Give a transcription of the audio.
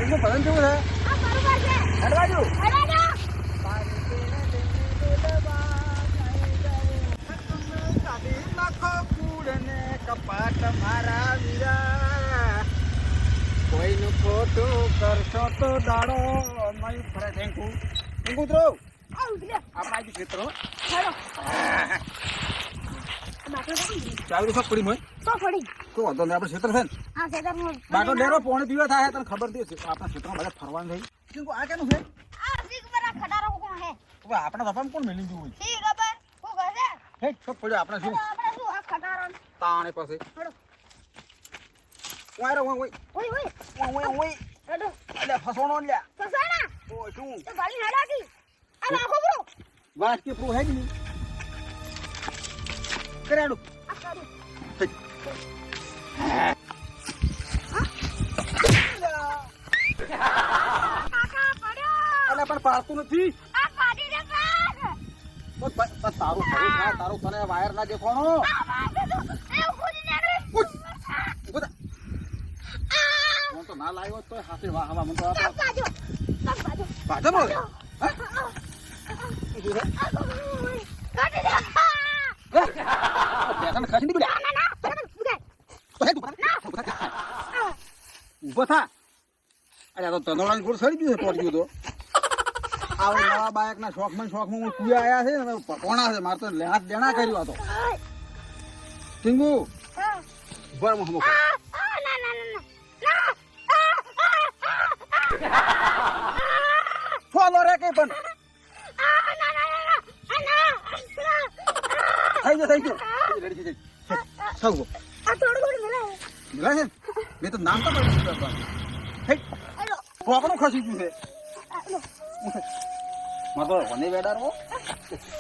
ટીંગુ ભજન કેવું છે? આ બરોબર છે. હેડવાજો. હેડવાજો. કાઢી નાખો કૂડ ને કપાટ મારા વીરા, કોઈનું ખોટું કરશો તો દાડો નહીં ફરે. ટીંગુ ઉતરો. આ ઉતરે. આપણા આવી ક્ષેત્ર હેડો. બાટલો કાઢી. ચાવી તો પડી મોય તો પડી. તો વાંધો નહીં, આપણે ક્ષેત્ર છે ને આ સેદરમાં બાટો ડેરો પોણી પીવા થાય. તને ખબર છે આપણા ક્ષેત્રમાં બધા ફરવાનું થઈ. ટીંગુ આ કેનું છે? આ સીગ પર આ ખટારો કોણ હે? હવે આપણા ધપામાં કોણ મેલી ગયું હોય? સી ખબર હું કહે હે તો પડ્યો આપણે શું આપણે શું આ ખટારો તાણે પાસે હેડો. ઓય ઓય ઓય ઓય હેડો. અલે ફસોણો લ્યા. ફસાણા ઓ શું તો ગાડી હેડાકી. આ રાખો બ્રો. વાત કે પ્રૂ હે જ નહીં કરાડો. આ કાઢો. કાકા પડ્યો. અલે પણ પાડતું નથી. આ પાડી દે કાક. તારું ખરું ના તારું તને વાયર ના દેખવાનો. આ વાગે તો એ ઉડી નીકળી. ફોન તો ના લાવ્યો તો હાથે વાહ હવા મને તો કાક બાજો. કાક બાજો. પાછો બોલ. કાઢી દે. બેસન ખાસી ની ના ના બરાબર ઉડાય. ઉભો થા. અરે આ તો તંદોળાની ગોળ સડી ગયું છે. પડી ગયું તો આવો નવા બાયક ના શોખમાં હું કુયા આયા છે ને પકોણા છે. મારે તો લેણા દેણા કર્યું આ તો. ટીંગુ ઉભા રહો હમો. ના ના ના ફોલો રે કઈ પણ થઈ ગયો રેડી થઈ જાય સૌ આ થોડું થોડું મિલાય. મિલાય છે મેં તો નામ તો પડ્યું હે કોકનું ખસી ગયું છે. મારે તો વને વેડારો